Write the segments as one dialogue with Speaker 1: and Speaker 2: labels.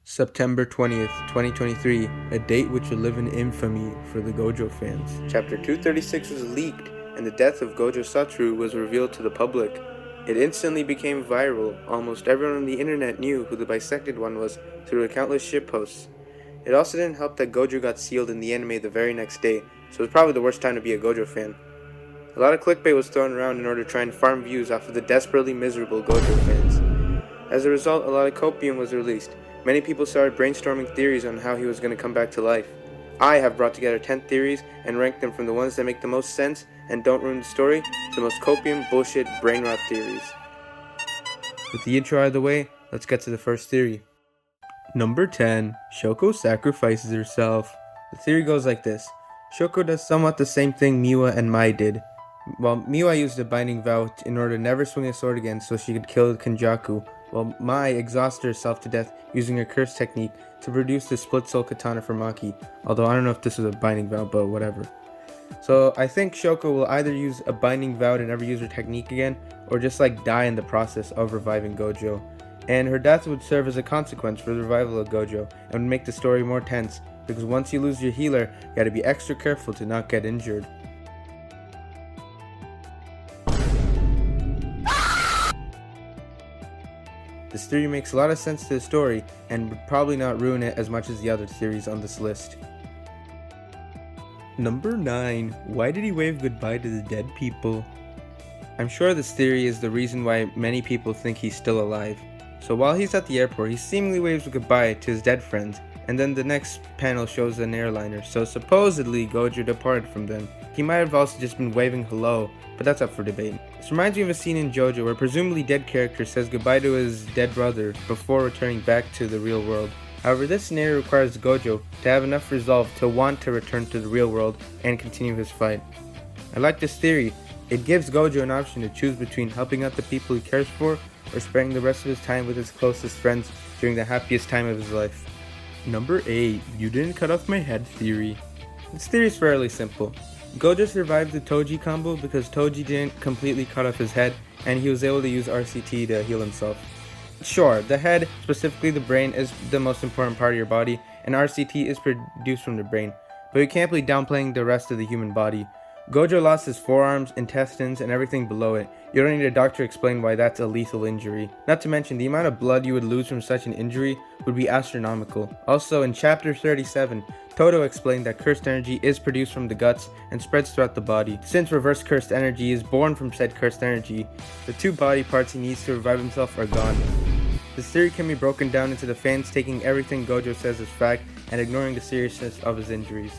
Speaker 1: September 20th, 2023, a date which will live in infamy for the Gojo fans. Chapter 236 was leaked, and the death of Gojo Satoru was revealed to the public. It instantly became viral. Almost everyone on the internet knew who the bisected one was through the countless shitposts. It also didn't help that Gojo got sealed in the anime the very next day, so it was probably the worst time to be a Gojo fan. A lot of clickbait was thrown around in order to try and farm views off of the desperately miserable Gojo fans. As a result, a lot of copium was released. Many people started brainstorming theories on how he was going to come back to life. I have brought together 10 theories and ranked them from the ones that make the most sense and don't ruin the story to the most copium, bullshit, brainrot theories. With the intro out of the way, let's get to the first theory. Number 10. Shoko sacrifices herself. The theory goes like this. Shoko does somewhat the same thing Miwa and Mai did. While Miwa used a binding vow in order to never swing a sword again so she could kill Kenjaku, while Mai exhausted herself to death using her curse technique to produce the split soul katana for Maki, although I don't know if this was a binding vow, but whatever. So I think Shoko will either use a binding vow to never use her technique again, or just die in the process of reviving Gojo. And her death would serve as a consequence for the revival of Gojo, and would make the story more tense, because once you lose your healer, you gotta be extra careful to not get injured. This theory makes a lot of sense to the story, and would probably not ruin it as much as the other theories on this list. Number 9. Why did he wave goodbye to the dead people? I'm sure this theory is the reason why many people think he's still alive. So while he's at the airport, he seemingly waves goodbye to his dead friends, and then the next panel shows an airliner, so supposedly Gojo departed from them. He might have also just been waving hello, but that's up for debate. This reminds me of a scene in JoJo where a presumably dead character says goodbye to his dead brother before returning back to the real world. However, this scenario requires Gojo to have enough resolve to want to return to the real world and continue his fight. I like this theory. It gives Gojo an option to choose between helping out the people he cares for or spending the rest of his time with his closest friends during the happiest time of his life. Number 8. You didn't cut off my head theory. This theory is fairly simple. Gojo survived the Toji combo because Toji didn't completely cut off his head and he was able to use RCT to heal himself. Sure, the head, specifically the brain, is the most important part of your body and RCT is produced from the brain, but you can't be downplaying the rest of the human body. Gojo lost his forearms, intestines, and everything below it. You don't need a doctor to explain why that's a lethal injury. Not to mention, the amount of blood you would lose from such an injury would be astronomical. Also, in chapter 37, Todo explained that cursed energy is produced from the guts and spreads throughout the body. Since reverse cursed energy is born from said cursed energy, the two body parts he needs to revive himself are gone. This theory can be broken down into the fans taking everything Gojo says as fact and ignoring the seriousness of his injuries.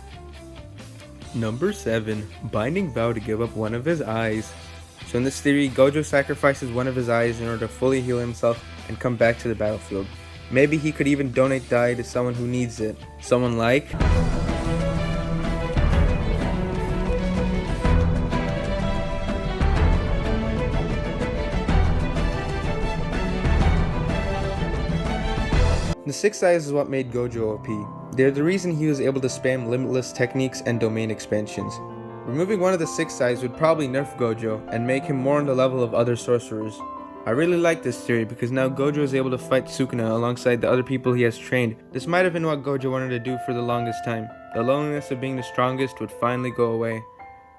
Speaker 1: Number 7. Binding vow to give up one of his eyes. So in this theory, Gojo sacrifices one of his eyes in order to fully heal himself and come back to the battlefield. Maybe he could even donate the eye to someone who needs it. Someone like... The 6 eyes is what made Gojo OP. They're the reason he was able to spam limitless techniques and domain expansions. Removing one of the 6 eyes would probably nerf Gojo and make him more on the level of other sorcerers. I really like this theory because now Gojo is able to fight Sukuna alongside the other people he has trained. This might have been what Gojo wanted to do for the longest time. The loneliness of being the strongest would finally go away.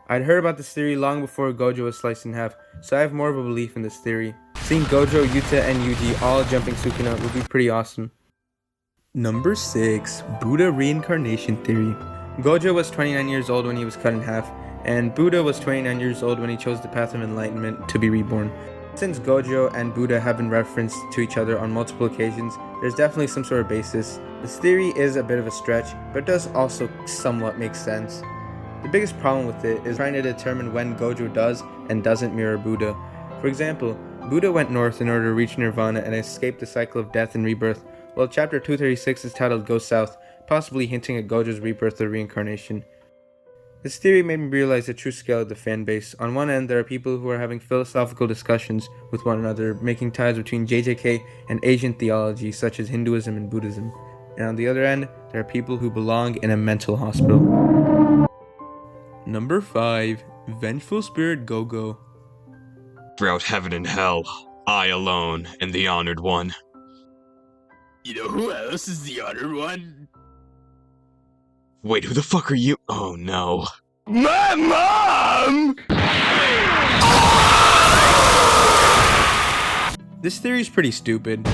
Speaker 1: I'd heard about this theory long before Gojo was sliced in half, so I have more of a belief in this theory. Seeing Gojo, Yuta, and Yuji all jumping Sukuna would be pretty awesome. Number 6. Buddha Reincarnation Theory. Gojo was 29 years old when he was cut in half, and Buddha was 29 years old when he chose the path of enlightenment to be reborn. Since Gojo and Buddha have been referenced to each other on multiple occasions, there's definitely some sort of basis. This theory is a bit of a stretch, but does also somewhat make sense. The biggest problem with it is trying to determine when Gojo does and doesn't mirror Buddha. For example, Buddha went north in order to reach Nirvana and escape the cycle of death and rebirth, while chapter 236 is titled Go South, possibly hinting at Gojo's rebirth or reincarnation. This theory made me realize the true scale of the fanbase. On one end, there are people who are having philosophical discussions with one another, making ties between JJK and Asian theology such as Hinduism and Buddhism. And on the other end, there are people who belong in a mental hospital. Number 5. Vengeful Spirit Gogo.
Speaker 2: Throughout heaven and hell, I alone am the honored one.
Speaker 3: You know who else is the honored one?
Speaker 2: Wait, who the fuck are you? Oh no.
Speaker 3: My mom!
Speaker 1: This theory is pretty stupid.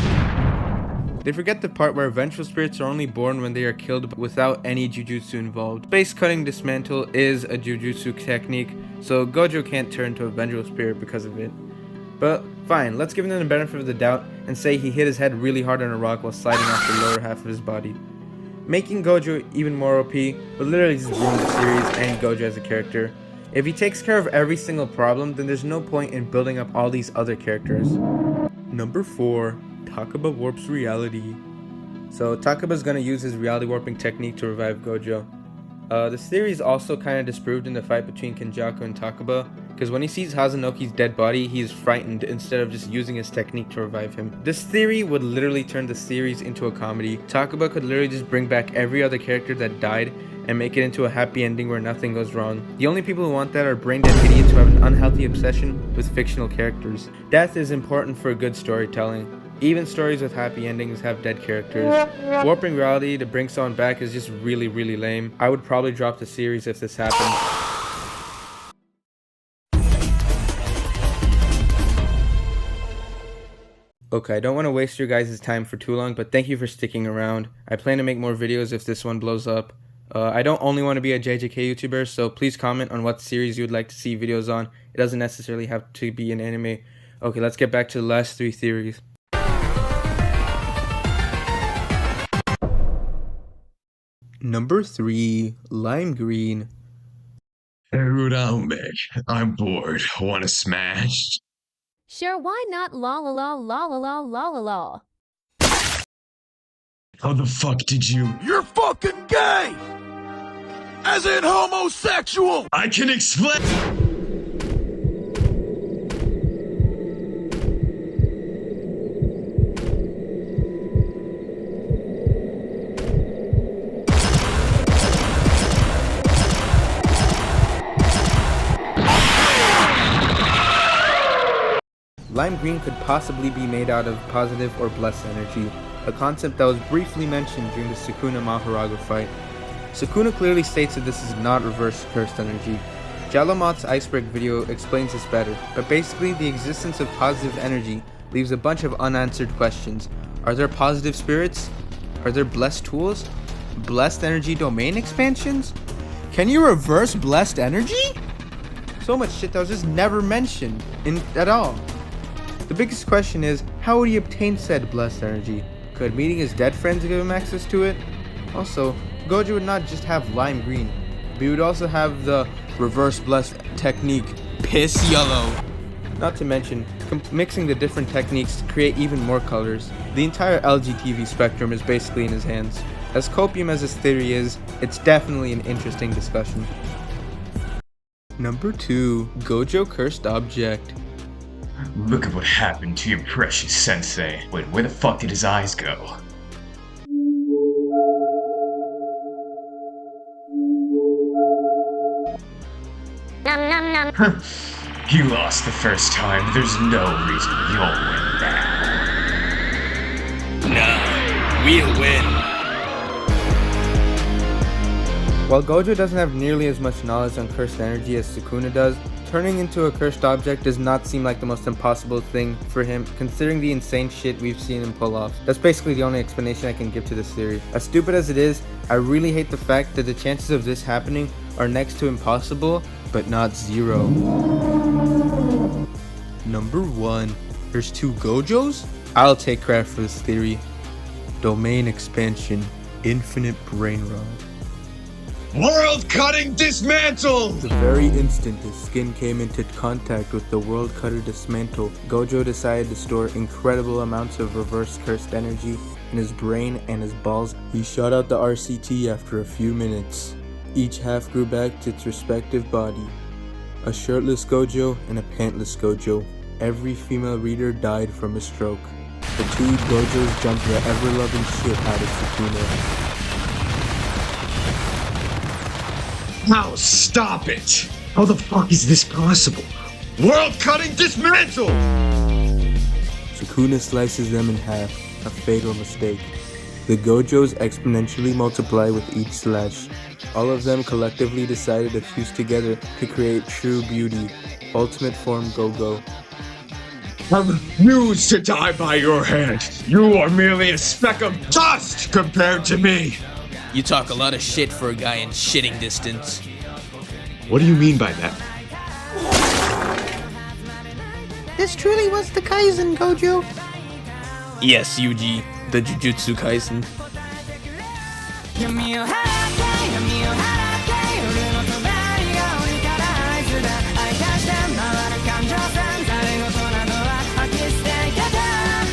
Speaker 1: They forget the part where vengeful spirits are only born when they are killed without any jujutsu involved. Space cutting dismantle is a jujutsu technique, so Gojo can't turn to a vengeful spirit because of it. But fine, let's give him the benefit of the doubt and say he hit his head really hard on a rock while sliding off the lower half of his body. Making Gojo even more OP would literally just ruin the series and Gojo as a character. If he takes care of every single problem, then there's no point in building up all these other characters. Number 4. Takaba warps reality. So Takaba's gonna use his reality warping technique to revive Gojo. This theory is also kind of disproved in the fight between Kenjaku and Takaba, because when he sees Hazunoki's dead body, he is frightened instead of just using his technique to revive him. This theory would literally turn the series into a comedy. Takaba could literally just bring back every other character that died and make it into a happy ending where nothing goes wrong. The only people who want that are brain-dead idiots who have an unhealthy obsession with fictional characters. Death is important for good storytelling. Even stories with happy endings have dead characters. Warping reality to bring someone back is just really lame. I would probably drop the series if this happened. Okay, I don't want to waste your guys' time for too long, but thank you for sticking around. I plan to make more videos if this one blows up. I don't only want to be a JJK YouTuber, so please comment on what series you would like to see videos on. It doesn't necessarily have to be an anime. Okay, let's get back to the last 3 theories. Number 3, lime green.
Speaker 2: Dude, I'll make. I'm bored. Wanna smash?
Speaker 4: Sure, why not la la la la la la la la la?
Speaker 2: How the fuck did you?
Speaker 3: You're fucking gay! As in homosexual!
Speaker 2: I can explain!
Speaker 1: Lime green could possibly be made out of positive or blessed energy, a concept that was briefly mentioned during the Sukuna Mahoraga fight. Sukuna clearly states that this is not reverse cursed energy. Jalamoth's iceberg video explains this better, but basically the existence of positive energy leaves a bunch of unanswered questions. Are there positive spirits? Are there blessed tools? Blessed energy domain expansions? Can you reverse blessed energy? So much shit that was just never mentioned at all. The biggest question is, how would he obtain said blessed energy? Could meeting his dead friends give him access to it? Also, Gojo would not just have lime green, but he would also have the reverse blessed technique, piss yellow. Not to mention, mixing the different techniques to create even more colors. The entire LGTV spectrum is basically in his hands. As copium as this theory is, it's definitely an interesting discussion. Number 2, Gojo cursed object.
Speaker 2: Look at what happened to your precious sensei. Wait, where the fuck did his eyes go? You lost the first time. There's no reason you'll win now.
Speaker 3: No, we'll win.
Speaker 1: While Gojo doesn't have nearly as much knowledge on cursed energy as Sukuna does, turning into a cursed object does not seem like the most impossible thing for him, considering the insane shit we've seen him pull off. That's basically the only explanation I can give to this theory. As stupid as it is, I really hate the fact that the chances of this happening are next to impossible, but not 0. Number 1. There's 2 Gojos? I'll take credit for this theory. Domain expansion, infinite brainrot.
Speaker 2: World-cutting dismantle!
Speaker 1: The very instant his skin came into contact with the World Cutter Dismantle, Gojo decided to store incredible amounts of reverse cursed energy in his brain and his balls. He shot out the RCT after a few minutes. Each half grew back to its respective body. A shirtless Gojo and a pantless Gojo. Every female reader died from a stroke. The 2 Gojos jumped the ever-loving shit out of Sukuna.
Speaker 2: Now stop it! How the fuck is this possible? World-cutting dismantle!
Speaker 1: Sukuna slices them in half, a fatal mistake. The Gojos exponentially multiply with each slash. All of them collectively decided to fuse together to create true beauty, ultimate form Gogo.
Speaker 2: I refuse to die by your hand. You are merely a speck of dust compared to me.
Speaker 3: You talk a lot of shit for a guy in shitting distance.
Speaker 2: What do you mean by that?
Speaker 1: This truly was the Kaizen, Gojo.
Speaker 3: Yes, Yuji, the Jujutsu Kaisen.
Speaker 5: Give me your hand.